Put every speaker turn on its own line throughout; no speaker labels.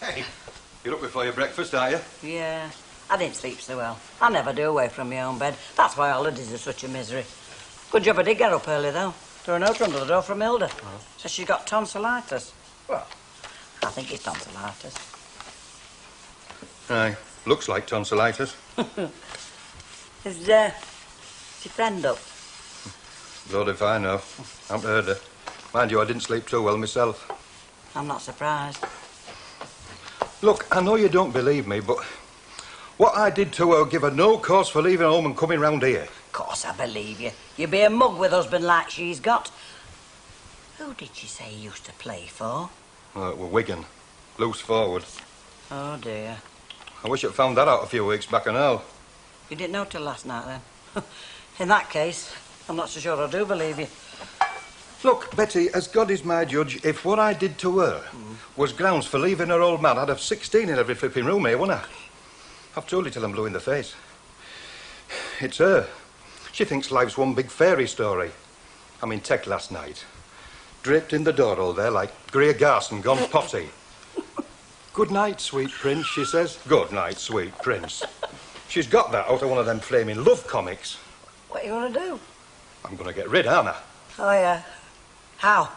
Hey, you're up before your breakfast, are you?
Yeah. I didn't sleep so well. I never do away from my own bed. That's why holidays are such a misery. Good job I did get up early, though. Threw a note under the door from Hilda. Oh. Says she got tonsillitis. Well, I think it's tonsillitis.
Aye, looks like tonsillitis.
Is your friend up?
Lord if I know. I haven't heard her. Mind you, I didn't sleep too well myself.
I'm not surprised.
Look, I know you don't believe me, but what I did to her give her no cause for leaving home and coming round here.
Of course I believe you. You'd be a mug with a husband like she's got. Who did she say you used to play for?
Well, it were Wigan. Loose forward.
Oh, dear.
I wish I'd found that out a few weeks back and all.
You didn't know till last night, then? In that case, I'm not so sure I do believe you.
Look, Betty, as God is my judge, if what I did to her was grounds for leaving her old man, I'd have 16 in every flipping room here, wouldn't I? I've told you till I'm blue in the face. It's her. She thinks life's one big fairy story. I'm in tech last night. Draped in the door all there like Greer Garson gone potty. Good night, sweet prince, she says. Good night, sweet prince. She's got that out of one of them flaming love comics.
What are you going to do?
I'm going to get rid, aren't I?
Oh, yeah. How?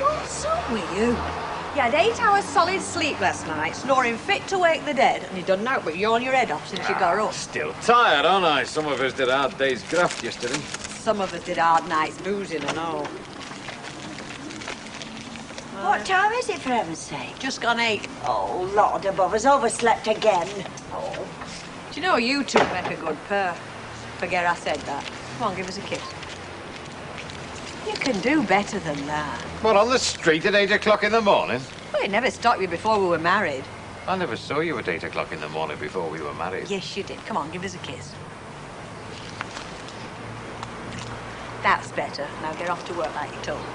What's up with you? You had 8 hours solid sleep last night, snoring fit to wake the dead, and you done nought but yawn your head off since you got up.
Still tired, aren't I? Some of us did a hard day's graft yesterday.
Some of us did hard nights boozing and all.
What time is it, for heaven's sake?
Just gone 8.
Oh, Lord above us, overslept again.
Oh. Do you know you two make a good pair? Forget I said that. Come on, give us a kiss. You can do better than that.
What, on the street at 8 o'clock in the morning?
Well, it never stopped you before we were married.
I never saw you at 8 o'clock in the morning before we were married.
Yes, you did. Come on, give us a kiss. That's better. Now get off to work like you told me.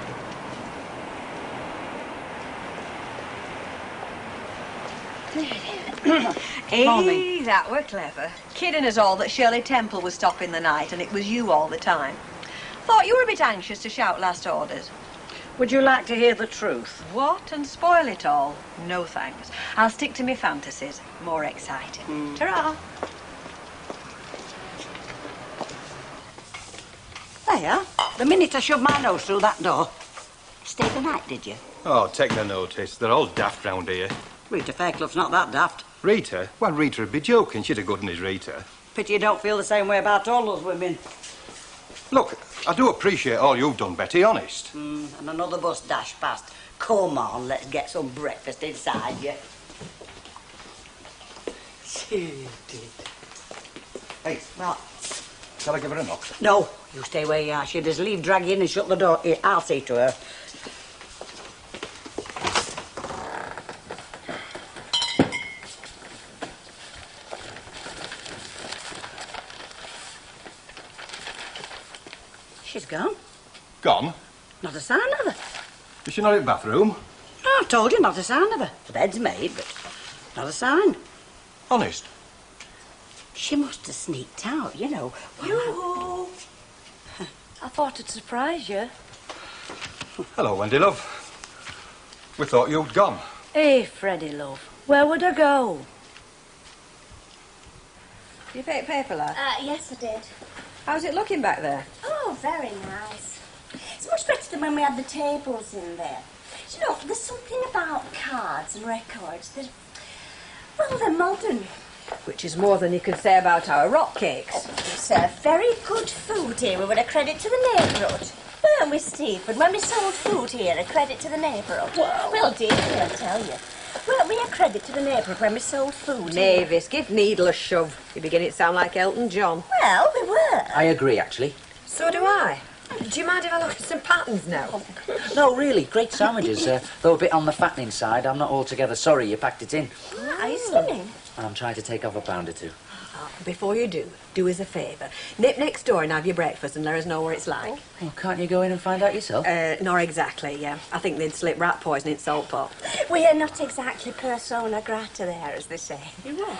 Hey, that were clever. Kidding us all that Shirley Temple was stopping the night and it was you all the time. Thought you were a bit anxious to shout last orders.
Would you like to hear the truth?
What? And spoil it all? No thanks. I'll stick to my fantasies. More exciting. Ta-ra.
There. The minute I shoved my nose through that door. Stayed the night, did you?
Oh, take no notice. They're all daft round here.
Rita Fairclough's not that daft.
Rita? Well, Rita'd be joking. She's a good one, is Rita.
Pity you don't feel the same way about all those women.
Look, I do appreciate all you've done, Betty, honest.
And another bus dashed past. Come on, let's get some breakfast inside you. She did.
Hey,
What?
shall I give her a knock?
No, you stay where you are. She'll just leave, drag you in and shut the door. Here, I'll see to her. She's gone.
Gone?
Not a sign of her.
Is she not in the bathroom?
No, I told you, not a sign of her. The bed's made, but not a sign.
Honest?
She must have sneaked out, you know.
Yoo-hoo! I thought it'd surprise you.
Hello, Wendy, love. We thought you'd gone.
Hey, Freddie, love. Where would I go?
You fake paper, lad?
Yes, I did.
How's it looking back there?
Oh, very nice. It's much better than when we had the tables in there. You know, there's something about cards and records that, well, they're modern.
Which is more than you can say about our rock cakes.
We serve very good food here. We were a credit to the neighbourhood. Weren't we, Stephen? When we sold food here, a credit to the neighbourhood. Well, dear, I'll tell you. Weren't we a credit to the neighbourhood when we sold food here?
Mavis, give Needle a shove. You're beginning to sound like Elton John.
Well, we were.
I agree, actually.
So do I. Do you mind if I look at some patterns now?
No, really, great sandwiches. Though a bit on the fattening side, I'm not altogether sorry you packed it in.
Iceland.
And I'm trying to take off a pound or two.
Before you do us a favour. Nip next door and have your breakfast and let us know what it's like.
Well, can't you go in and find out yourself?
Not exactly, yeah. I think they'd slip rat poison in salt pot.
We are not exactly persona grata there, as they say.
You what?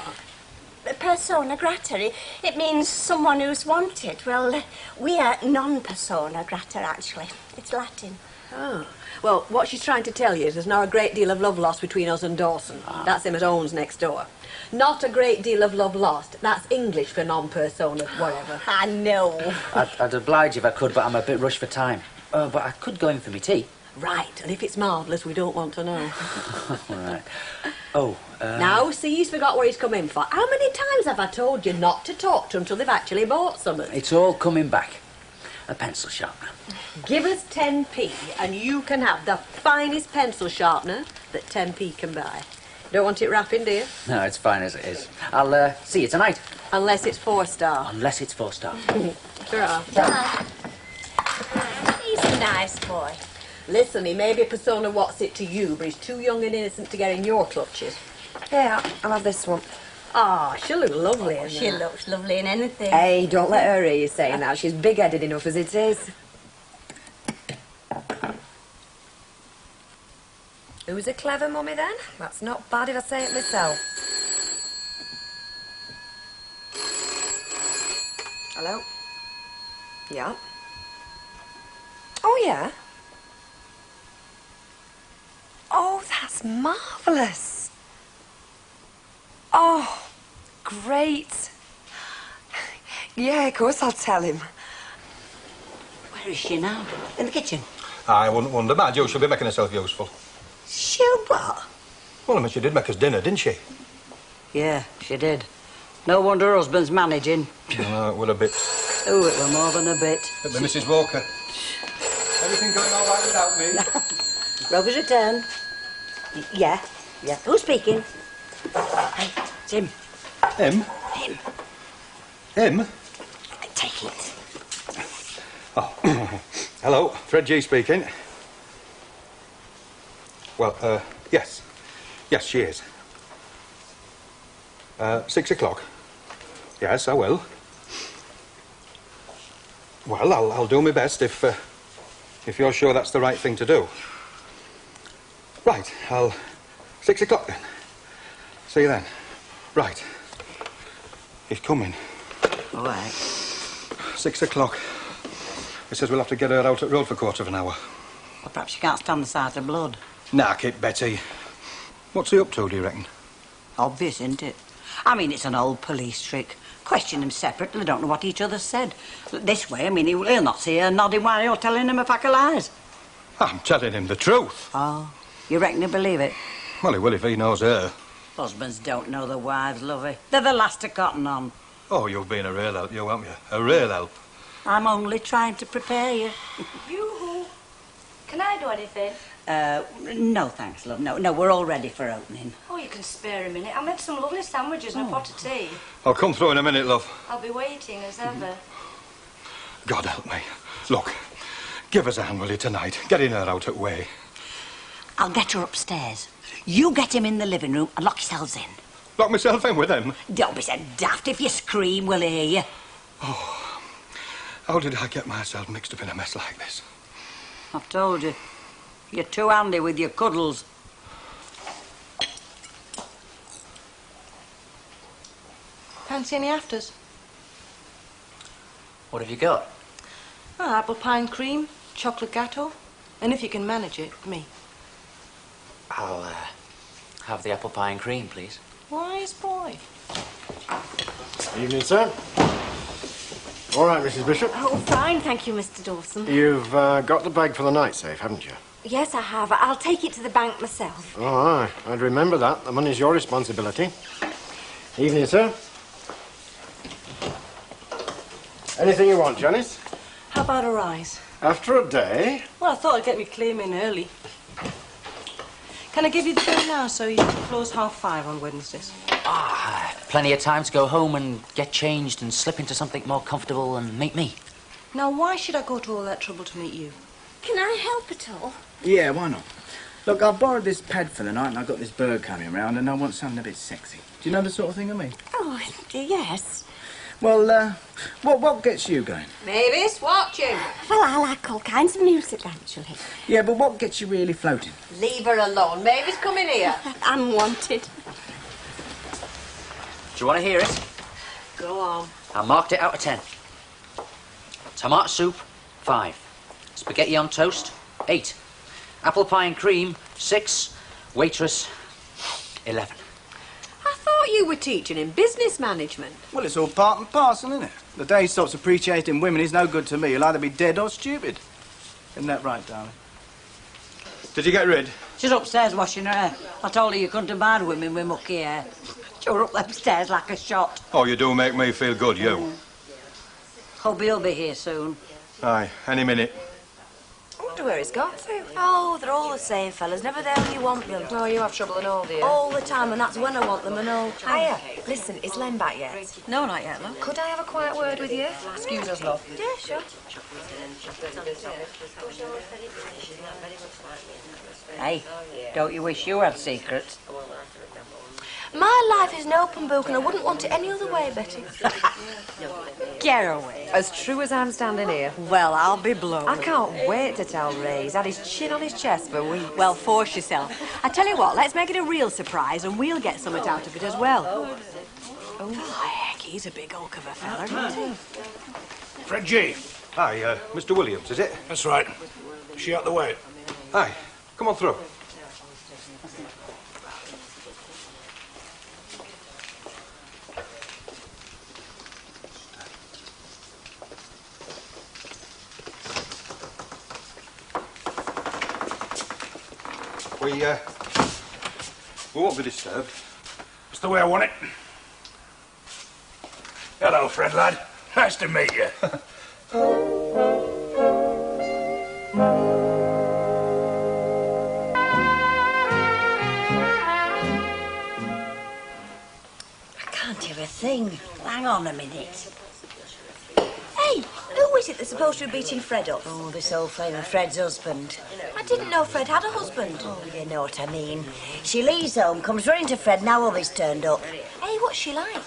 Persona grata, it means someone who's wanted. Well, we are non-persona grata, actually. It's Latin.
Oh. Well, what she's trying to tell you is there's now a great deal of love lost between us and Dawson. That's him at Owens next door. Not a great deal of love lost. That's English for non-persona, whatever.
I know.
I'd oblige if I could, but I'm a bit rushed for time. But I could go in for me tea.
Right, and if it's marvellous, we don't want to know.
All right. Oh,
Now, see, he's forgot where he's come in for. How many times have I told you not to talk to him till they've actually bought something?
it's all coming back. A pencil sharpener.
Give us 10p and you can have the finest pencil sharpener that 10p can buy. Don't want it wrapping, do you?
No, it's fine as it is. I'll see you tonight.
Unless it's 4-star.
Unless it's 4-star.
Ta-ra.
He's a nice boy.
Listen, he may be persona what's it to you, but he's too young and innocent to get in your clutches.
Yeah, I'll have this one.
Ah, she'll look lovely in
She
that.
looks lovely in anything.
Hey, don't let her hear you saying that. She's big-headed enough as it is. Who's a clever mummy, then? That's not bad if I say it myself. Hello? Yeah? Oh, yeah? Oh, that's marvellous. Oh, great. Yeah, of course I'll tell him.
Where is she now? In the kitchen?
I wouldn't wonder. My Joe, she'll be making herself useful.
She'll what?
Well, I mean, she did make us dinner, didn't she?
Yeah, she did. No wonder her husband's managing.
No, it would a bit.
Oh, it were more than a bit.
But Mrs. Walker. Everything going all right without me?
Rover's returned. Yeah. Who's speaking? Hey, it's him.
Him?
Him.
Him?
Take it.
Oh, hello, Fred G speaking. Well, yes. Yes, she is. 6 o'clock. Yes, I will. Well, I'll do my best if you're sure that's the right thing to do. Right, 6 o'clock then. See you then. Right. He's coming.
All right.
6 o'clock. He says we'll have to get her out at road for a quarter of an hour.
Well, perhaps she can't stand the sight of blood.
Knock it, Betty. What's he up to, do you reckon?
Obvious, isn't it? I mean, it's an old police trick. Question them separately, they don't know what each other said. This way, I mean, he'll not see her nodding while you're telling him a pack of lies.
I'm telling him the truth.
Oh, you reckon he'll believe it?
Well, he will if he knows her.
Husbands don't know their wives, lovey. They're the last to cotton on.
Oh, you've been a real help, you, haven't you? A real help.
I'm only trying to prepare you.
Yoo-hoo. Can I do anything?
No, thanks, love. No, we're all ready for opening.
Oh, you can spare a minute. I made some lovely sandwiches and a pot of tea.
I'll come through in a minute, love.
I'll be waiting as ever.
God help me. Look, give us a hand, will you, tonight? Getting her out at way.
I'll get her upstairs. You get him in the living room and lock yourselves in.
Lock myself in with them?
Don't be so daft. If you scream, we'll hear you.
How did I get myself mixed up in a mess like this?
I've told you. You're too handy with your cuddles.
Fancy any afters?
What have you got?
Oh, apple pie and cream, chocolate gateau. And if you can manage it, me.
I'll have the apple pie and cream, please.
Wise boy.
Evening, sir. All right, Mrs. Bishop.
Oh, fine, thank you, Mr. Dawson.
You've got the bag for the night safe, haven't you?
Yes, I have. I'll take it to the bank myself.
Oh, aye. I'd remember that. The money's your responsibility. Evening, sir. Anything you want, Janice?
How about a rise?
After a day?
Well, I thought I'd get me claim in early. Can I give you the bill now so you can close 5:30 on Wednesdays?
Plenty of time to go home and get changed and slip into something more comfortable and meet me.
Now, why should I go to all that trouble to meet you?
Can I help at all?
Yeah, why not? Look, I've borrowed this pad for the night and I've got this bird coming round and I want something a bit sexy. Do you know the sort of thing I mean?
Oh, yes.
Well, what gets you going?
Mavis, watching.
Well, I like all kinds of music, actually.
Yeah, but what gets you really floating?
Leave her alone. Mavis, come in here.
I'm wanted.
Do you want to hear it?
Go on.
I marked it out of 10. Tomato soup, 5. Spaghetti on toast, 8. Apple pie and cream, 6. Waitress, 11.
I thought you were teaching in business management.
Well, it's all part and parcel, isn't it? The day he stops appreciating women is no good to me. He'll either be dead or stupid. Isn't that right, darling?
Did you get rid?
She's upstairs washing her hair. I told her you couldn't abide women with mucky hair. She were up them stairs like a shot.
Oh, you do make me feel good, you.
Hubby'll be here soon.
Aye, any minute.
I wonder where he's got to. Oh, they're all the same, fellas. Never there when you want them.
Oh, you have trouble and all, dear.
All the time, and that's when I want them and all. Hiya. Listen, is Len back yet?
No, not yet, love.
Could I have a quiet word with you?
Excuse us, love.
Yeah, sure.
Hey, don't you wish you had secrets?
My life is an open book, and I wouldn't want it any other way, Betty.
Get away.
As true as I'm standing here.
Well, I'll be blown.
I can't wait to tell Ray. He's had his chin on his chest for weeks.
Well, force yourself. I tell you what, let's make it a real surprise, and we'll get something out of it as well. Oh, heck, he's a big hulk of a fella, isn't he?
Fred G.
Aye, Mr. Williams, is it?
That's right. Is she out the way?
Aye, come on through. We won't be disturbed.
That's the way I want it. Hello, Fred, lad. Nice to meet you.
I can't hear a thing. Hang on a minute.
Hey, who is it that's supposed to be beating Fred up?
Oh, this old flame of Fred's husband.
I didn't know Fred had a husband.
Oh, you know what I mean. She leaves home, comes running to Fred, now hubby's turned up.
Hey, what's she like?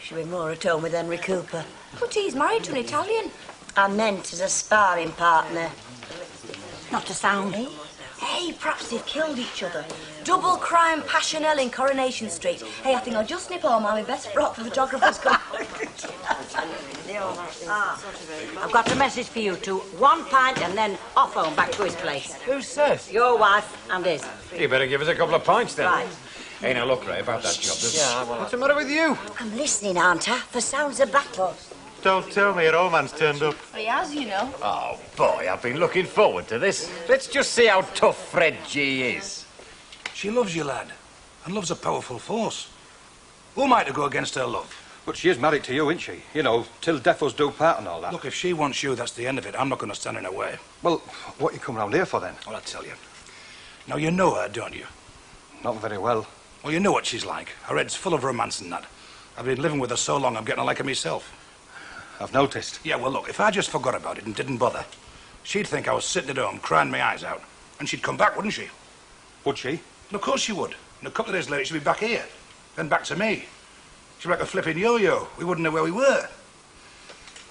She'll be more at home with Henry Cooper.
But he's married to an Italian.
I meant as a sparring partner.
Not to sound.
Hey, perhaps they've killed each other. Double crime passionelle in Coronation Street. Hey, I think I'll just nip home. I'm my best brought for photographers.
I've got a message for you two. 1 pint and then off home back to his place.
Who says?
Your wife and his.
You better give us a couple of pints then.
Right.
Hey, now look, Ray, about that job.
Yeah, well,
What's the matter with you?
I'm listening, aren't I? For sounds of battle.
Don't tell me your old man's turned up.
He has, you know.
Oh, boy, I've been looking forward to this. Let's just see how tough Fred G is.
She loves you, lad, and loves a powerful force. Who am I to go against her love?
But she is married to you, isn't she? You know, till death us do part and all that.
Look, if she wants you, that's the end of it. I'm not going to stand in her way.
Well, what you come round here for, then?
Well, I'll tell you. Now, you know her, don't you?
Not very well.
Well, you know what she's like. Her head's full of romance and that. I've been living with her so long, I'm getting to like her myself.
I've noticed.
Yeah, well, look, if I just forgot about it and didn't bother, she'd think I was sitting at home crying my eyes out. And she'd come back, wouldn't she?
Would she?
And of course she would. And a couple of days later, she'd be back here. Then back to me. She'd be like a flipping yo-yo. We wouldn't know where we were.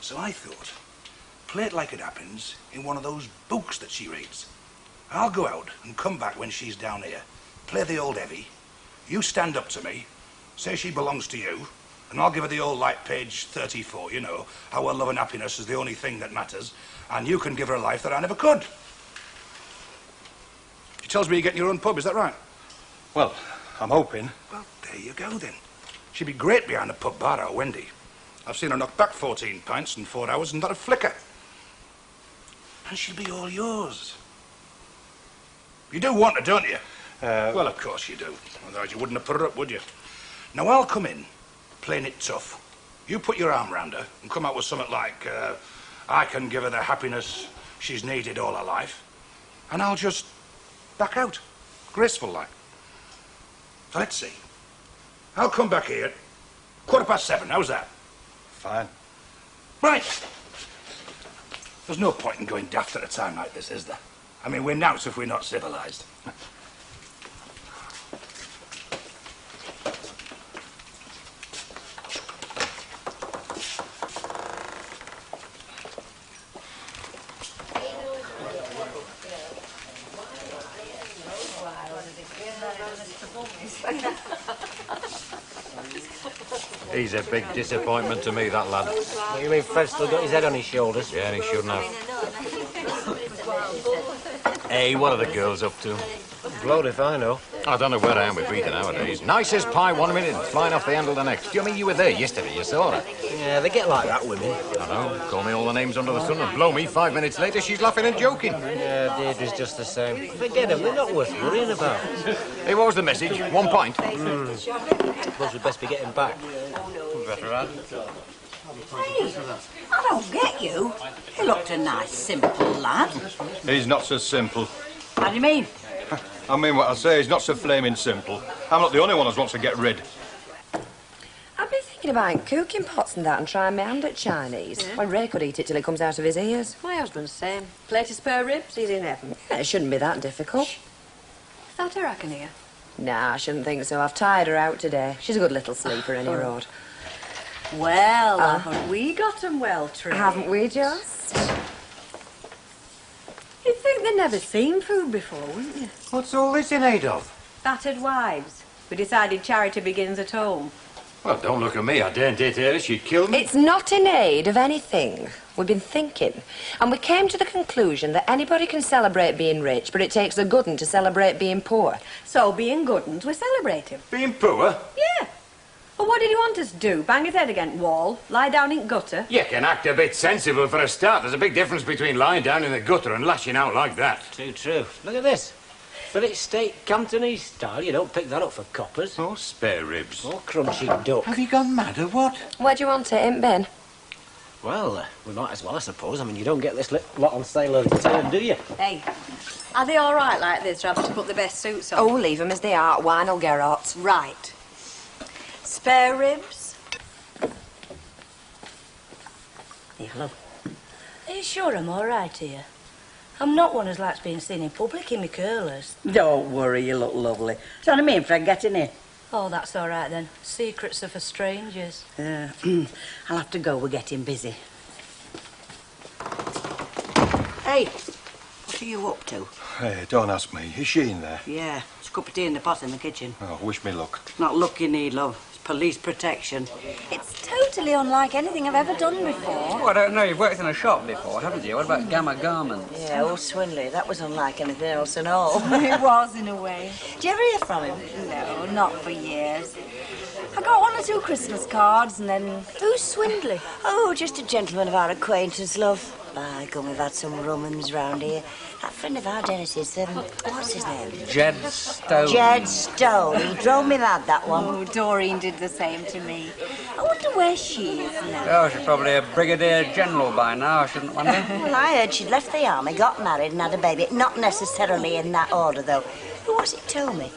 So I thought, play it like it happens in one of those books that she reads. I'll go out and come back when she's down here. Play the old Evie. You stand up to me, say she belongs to you, and I'll give her the old light page 34, you know, how her love and happiness is the only thing that matters, and you can give her a life that I never could. She tells me you're getting your own pub, is that right?
Well, I'm hoping.
Well, there you go, then. She'd be great behind a pub bar, our Wendy. I've seen her knock back 14 pints in 4 hours and not a flicker. And she'll be all yours. You do want her, don't you? Well, of course you do. Otherwise you wouldn't have put her up, would you? Now, I'll come in, playing it tough. You put your arm round her and come out with something like, I can give her the happiness she's needed all her life. And I'll just back out, graceful like. So let's see. I'll come back here at 7:15. How's that?
Fine.
Right. There's no point in going daft at a time like this, is there? I mean, we're nouts if we're not civilised.
He's a big disappointment to me, that lad.
What, you mean Fred's still got his head on his shoulders?
Yeah, and he shouldn't have. Hey, what are the girls up to?
Blowed if I know.
I don't know where I am with Rita nowadays. Nice as pie one minute and flying off the handle the next. Do you mean you were there yesterday? You saw her?
Yeah, they get like that, women.
I know. Call me all the names under the sun and blow me 5 minutes later, she's laughing and joking.
Yeah, Deirdre's just the same. Forget them, they're not worth worrying about.
Hey, what was the message? 1 pint?
Suppose we'd best be getting back.
Better add.
Hey, I don't get you. He looked a nice, simple lad.
He's not so simple.
How do you mean?
I mean what I say, he's not so flaming simple. I'm not the only one who wants to get rid.
I've been thinking about cooking pots and that and trying my hand at Chinese. Well, Ray could eat it till it comes out of his ears. My husband's same. Plate of spare ribs, he's in heaven. Yeah, it shouldn't be that difficult. Is that her I can hear? Nah, I shouldn't think so. I've tired her out today. She's a good little sleeper, any road.
Well, haven't we got 'em well trained?
Haven't we just? You'd think they'd never seen food before, wouldn't you?
What's all this in aid of?
Battered wives. We decided charity begins at home.
Well, don't look at me. I daren't hit her. She'd kill me.
It's not in aid of anything. We've been thinking. And we came to the conclusion that anybody can celebrate being rich, but it takes a good 'un to celebrate being poor. So, being good 'uns, we celebrate him.
Being poor?
Yeah. Well, what did you want us to do? Bang his head against wall? Lie down in gutter?
You can act a bit sensible for a start. There's a big difference between lying down in the gutter and lashing out like that.
Too true. Look at this. Fillet steak Cantonese style. You don't pick that up for coppers.
Oh, spare ribs.
Or crunchy duck.
Have you gone mad or what?
Where do you want it, ain't Ben?
Well, we might as well, I suppose. I mean, you don't get this lot on sale every time, do you?
Hey, are they all right like this, or have to put the best suits on?
Oh, leave them as they are. Wine'll get hot.
Right. Spare ribs?
Hello. Are you sure I'm all right here? I'm not one who likes being seen in public in my curlers.
Don't worry, you look lovely. Do you know what I mean, Fred, getting in?
Oh, that's all right then. Secrets are for strangers.
I'll have to go, we're getting busy.
Hey, what are you up to?
Hey, don't ask me. Is she in there?
Yeah, it's a cup of tea in the pot in the kitchen.
Oh, wish me luck.
Not luck you need, love. It's police protection.
It's totally unlike anything I've ever done before.
Oh, I don't know. You've worked in a shop before, haven't you? What about Gamma Garments?
Yeah, old Swindley. That was unlike anything else and all.
It was, in a way.
Do you ever hear from him?
No, not for years. I got 1 or 2 Christmas cards and then...
Who's Swindley? Oh, just a gentleman of our acquaintance, love. By gum, we've had some rum-uns round here. That friend of our Dennis's, what's his name?
Jed Stone.
Jed Stone. He drove me mad, that one.
Oh, Doreen did the same to me. I wonder where she is now.
Oh, she's probably a brigadier general by now, I shouldn't wonder.
Well, I heard she'd left the army, got married and had a baby. Not necessarily in that order, though. Who was it told me?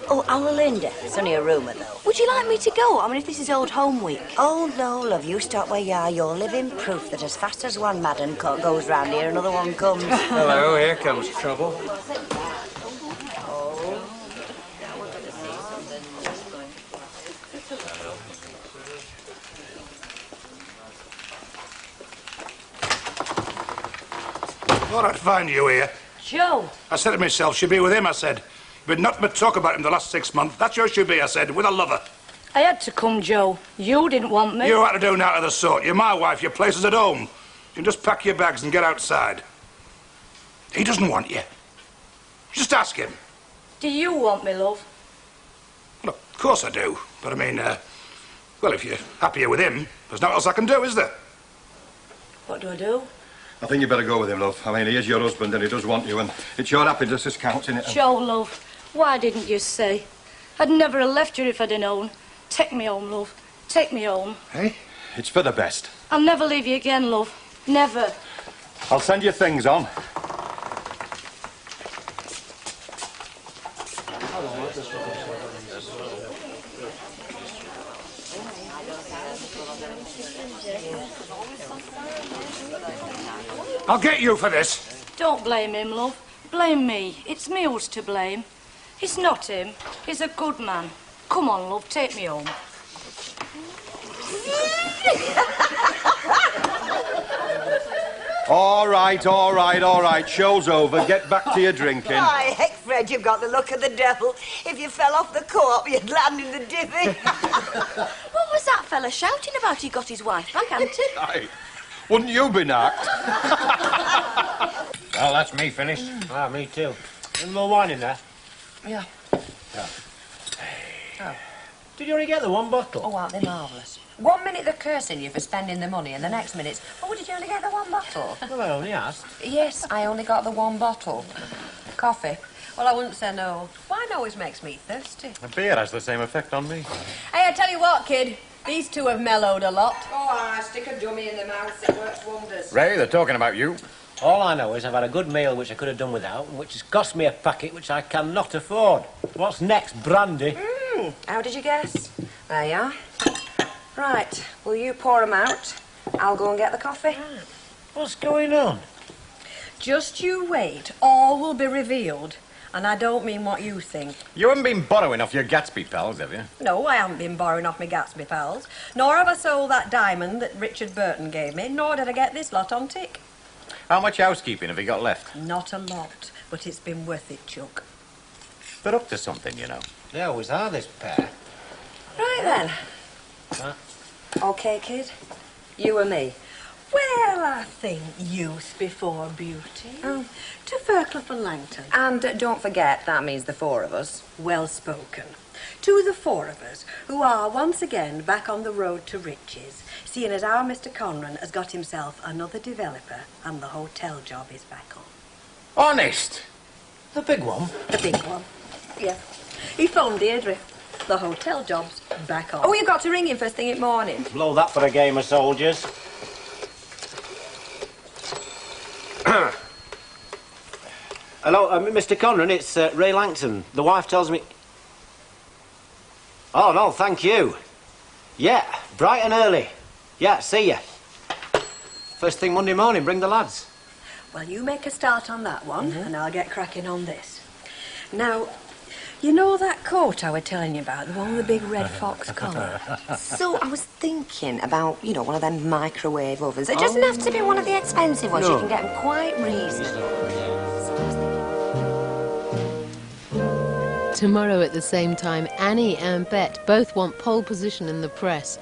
Oh, our Linda. It's only a rumour, though.
Would you like me to go? I mean, if this is old home week.
Oh, no, love. You stop where you are. You're living proof that as fast as one madam goes round here, another one comes.
Hello, here comes trouble.
Thought I'd find you here.
Joe.
I said to myself, she'd be with him, I said. But not but talk about him the last 6 months. That's your should be, I said, with a lover.
I had to come, Joe. You didn't want me.
You had to do nothing of the sort. You're my wife, your place is at home. You can just pack your bags and get outside. He doesn't want you. Just ask him.
Do you want me, love?
Well, of course I do. But I mean, well, if you're happier with him, there's nothing else I can do, is there?
What do I do?
I think you better go with him, love. I mean, he is your husband and he does want you, and it's your happiness that counts, innit?
Joe, love, why didn't you say? I'd never have left you if I'd have known. Take me home, love. Take me home.
Hey, it's for the best.
I'll never leave you again, love. Never.
I'll send your things on.
I'll get you for this.
Don't blame him, love. Blame me. It's me who's to blame. It's not him. He's a good man. Come on, love, take me home.
All right. Show's over. Get back to your drinking.
Why, heck, Fred, you've got the look of the devil. If you fell off the co-op, you'd land in the divvy.
What was that fella shouting about? He got his wife back, hadn't he?
Aye. Wouldn't you be knocked?
Well, that's me finished.
Ah, me too. Any more wine in there?
Yeah. Oh.
Did you only get the one bottle?
Oh, aren't they marvellous? 1 minute they're cursing you for spending the money, and the next minute, oh, did you only get the one bottle?
Well, I only asked.
Yes, I only got the one bottle. Coffee? Well, I wouldn't say no. Wine always makes me thirsty.
A beer has the same effect on me.
Hey, I tell you what, kid. These two have mellowed a lot.
Oh, I stick a dummy in the mouth, it works wonders.
Ray, they're talking about you.
All I know is I've had a good meal which I could have done without, and which has cost me a packet which I cannot afford. What's next? Brandy?
How did you guess? There you are. Right, will you pour 'em out? I'll go and get the coffee.
What's going on?
Just you wait. All will be revealed. And I don't mean what you think.
You haven't been borrowing off your Gatsby pals, have you?
No, I haven't been borrowing off my Gatsby pals. Nor have I sold that diamond that Richard Burton gave me, nor did I get this lot on tick.
How much housekeeping have you got left?
Not a lot, but it's been worth it, Chuck.
They're up to something, you know.
They always are, this pair.
Right then.
Huh?
OK, kid. You and me.
Well, I think youth before beauty.
Oh.
To Fairclough and Langton.
And don't forget, that means the four of us.
Well spoken. To the four of us, who are once again back on the road to riches, seeing as our Mr. Conran has got himself another developer and the hotel job is back on.
Honest?
The big one?
The big one. Yeah. He phoned Deirdre. The hotel job's back on.
Oh, you've got to ring him first thing in the morning.
Blow that for a game of soldiers. Hello, Mr. Conran, it's Ray Langton. The wife tells me... Oh, no, thank you. Yeah, bright and early. Yeah, see ya. First thing Monday morning, bring the lads.
Well, you make a start on that one, and I'll get cracking on this. Now, you know that coat I was telling you about, the one with the big red fox collar?
So I was thinking about, you know, one of them microwave ovens. It doesn't have to be one of the expensive ones.
No.
You can get them quite reasonable.
Tomorrow at the same time, Annie and Bet both want pole position in the press.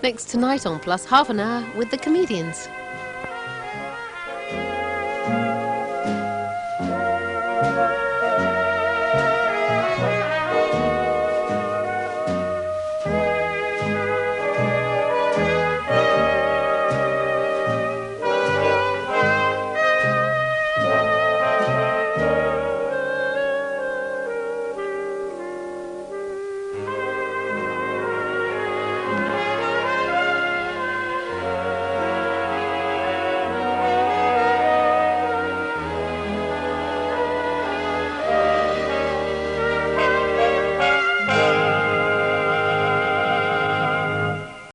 Next tonight on Plus, half an hour with the comedians.